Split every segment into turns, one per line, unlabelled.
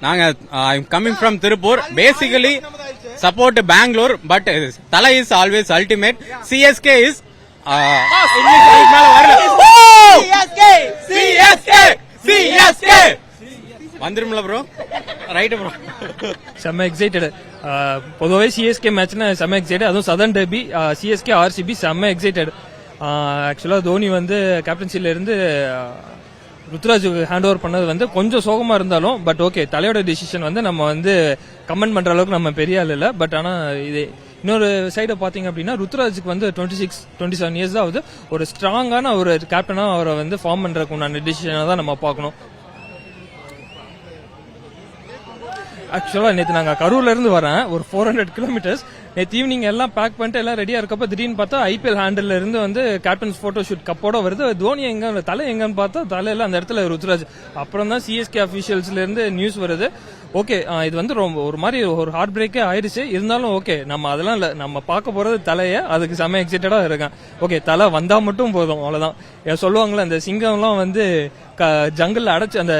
நாங்க coming from Tiruppur. Basically support Bengaluru, but Thala is always ultimate. CSK is வந்துரும்ல bro, right bro.
செம்ம excited. பொதுவாகவே CSK மேட்ச்னா செம்ம எக்ஸைட்டட். அதுவும் சதர்ன் டெர்பி சிஎஸ்கே ஆர்சிபி செம்ம எக்ஸைட்டட். ஆக்சுவலா தோனி வந்து கேப்டன்சில இருந்து ருத்ராஜுக்கு ஹேண்ட் ஓவர் பண்ணது வந்து கொஞ்சம் சோகமா இருந்தாலும், பட் ஓகே, தலையோட டிசிஷன் வந்து நம்ம வந்து கமெண்ட் பண்ற அளவுக்கு நம்ம பெரிய ஆள் இல்ல. பட் ஆனா இது இன்னொரு சைட பாத்தீங்க அப்படின்னா ருத்ராஜுக்கு வந்து 26-27 இயர்ஸ் தான் ஆகுது. ஒரு ஸ்ட்ராங்கான ஒரு கேப்டனா அவரை வந்து ஃபார்ம் பண்றதுக்கு உண்டான டிசிஷனை தான் நம்ம பார்க்கணும். ஆக்சுவலா நேற்று நாங்க கரூர்ல இருந்து வரேன், ஒரு 400 கிலோமீட்டர்ஸ். நேற்று ஈவினிங் எல்லாம் பேக் பண்ணிட்டு எல்லாம் ரெடியா இருக்கப்ப திடீர்னு பார்த்தா ஐபிஎல் ஹேண்டில் இருந்து வந்து கேப்டன்ஸ் போட்டோ ஷூட் கப்போட வருது. தோனி எங்க தலை எங்கன்னு பார்த்தா தலையில அந்த இடத்துல ருத்ராஜ். அப்புறம் தான் சிஎஸ்கே அபிஷியல்ஸ்ல இருந்து நியூஸ் வருது. ஓகே, இது வந்து ரொம்ப ஒரு மாதிரி ஒரு ஹார்ட் பிரேக்கே ஆயிடுச்சு. இருந்தாலும் ஓகே, நம்ம அதெல்லாம் இல்ல, நம்ம பார்க்க போறது தலைய. அதுக்கு செம எக்ஸைட்டடா இருக்கேன். ஓகே, தலை வந்தா மட்டும் போதும், அவ்வளவுதான். சொல்லுவாங்களே அந்த சிங்கம்லாம் வந்து ஜங்கிள் அடைச்சு அந்த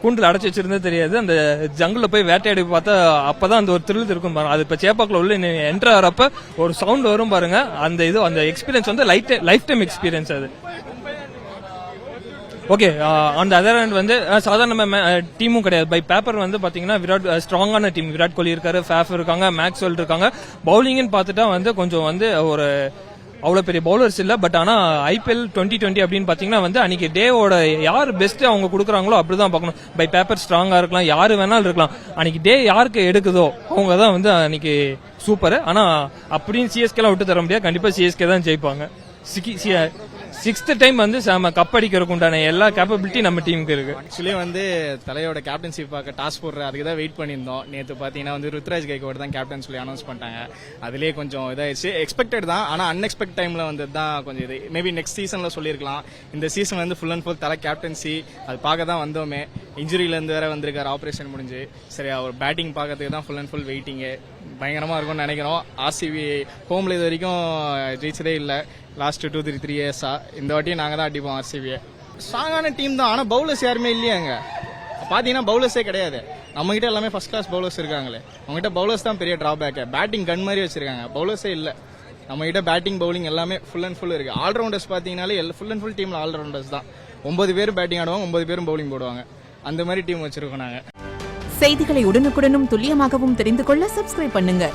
கூண்டுல அடைச்சு வச்சிருந்தே தெரியாது, அந்த ஜங்கிள் போய் வேட்டையாடி பார்த்தா அப்பதான் அந்த ஒரு த்ரில் இருக்கும் பாருங்க. அது இப்ப சேப்பாக்குள்ள உள்ள என்டர் ஆறப்ப ஒரு சவுண்ட் வரும் பாருங்க. அந்த எக்ஸ்பீரியன்ஸ் வந்து லைஃப் டைம் எக்ஸ்பீரியன்ஸ் அது. ஓகே, அந்த அதர் ஹேண்ட் வந்து சாதாரண டீமும் கிடையாது. பை பேப்பர் வந்து பாத்தீங்கன்னா விராட் ஸ்ட்ராங்கான டீம். விராட் கோலி இருக்காரு, ஃபேஃப் இருக்காங்க, மேக்ஸ்வெல் இருக்காங்க. பவுலிங்னு பார்த்துட்டா வந்து கொஞ்சம் வந்து ஒரு அவ்வளவு பெரிய பவுலர்ஸ் இல்ல. பட் ஆனா ஐபிஎல் 2020 அப்படின்னு பாத்தீங்கன்னா வந்து அன்னைக்கு டேவோட யார் பெஸ்ட் அவங்க கொடுக்குறாங்களோ அப்படிதான் பார்க்கணும். பை பேப்பர் ஸ்ட்ராங்கா இருக்கலாம், யாரு வேணாலும் இருக்கலாம். அன்னைக்கு டே யாருக்கு எடுக்குதோ அவங்க தான் வந்து அன்னைக்கு சூப்பர். ஆனா அப்படின்னு சிஎஸ்கே எல்லாம் விட்டு தர முடியாது. கண்டிப்பா சிஎஸ்கே தான் ஜெயிப்பாங்க. 6th டைம் வந்து கப் அடிக்கிறதுக்கு உண்டான எல்லா கேப்பபிலிட்டி நம்ம டீமுக்கு இருக்கு.
ஆக்சுவலி வந்து தலையோட கேப்டன்ஷிப் பார்க்க டாஸ்க் போடுற அதுக்கு தான் வெயிட் பண்ணியிருந்தோம். நேற்று பாத்தீங்கன்னா வந்து ருத்ராஜ் கைக்வாட் தான் கேப்டன் சொல்லி அனௌன்ஸ் பண்ணிட்டாங்க. அதுலேயே கொஞ்சம் இதாயிடுச்சு. எக்ஸ்பெக்டட் தான், ஆனா அன்எக்ஸ்பெக்ட் டைம்ல வந்து தான் கொஞ்சம் இது. மேபி நெக்ஸ்ட் சீசன்ல சொல்லியிருக்கலாம். இந்த சீசன் வந்து ஃபுல் அண்ட் ஃபுல் தலை கேப்டன்சி அது பார்க்க தான் வந்தோமே. இன்ஜுரியில இருந்து வேற வந்திருக்காரு, ஆபரேஷன் முடிஞ்சு. சரி, அவர் பேட்டிங் பார்க்கறதுக்கு தான் ஃபுல் அண்ட் ஃபுல் வெயிட்டிங். பயங்கரமா இருக்கும்னு நினைக்கிறோம். ஆர்சிபி ஹோம்ல இது வரைக்கும் ஜெயிச்சதே இல்லை லாஸ்ட் 2-3 இயர்ஸா. இந்த வாட்டியும் நாங்க தான் அடிப்போம் ஆர்சிபியை. ஸ்ட்ராங்கான டீம் தான், ஆனா பவுலர்ஸ் யாருமே இல்லையாங்க. பாத்தீங்கன்னா பவுலர்ஸே கிடையாது. நம்ம கிட்ட எல்லாமே ஃபர்ஸ்ட் கிளாஸ் பவுலர்ஸ் இருக்காங்களே. அவங்க கிட்ட பவுலர்ஸ் தான் பெரிய டிராபேக். பேட்டிங் கன் மாதிரி வச்சிருக்காங்க, பவுலர்ஸே இல்ல. நம்ம கிட்ட பேட்டிங் பவுலிங் எல்லாமே ஃபுல் அண்ட் ஃபுல் இருக்கு. ஆல்ரவுண்டர்ஸ் பாத்தீங்கன்னாலே ஃபுல் அண்ட் ஃபுல் டீம்ல ஆல்ரவுண்டர்ஸ் தான். 9 பேரும் பேட்டிங் ஆடுவாங்க, 9 பேரும் பவுலிங் போடுவாங்க. அந்த மாதிரி டீம் வச்சிருக்கோம் நாங்க.
செய்திகளை உடனுக்குடனும் துல்லியமாகவும் தெரிந்து கொள்ள சப்ஸ்கிரைப் பண்ணுங்க.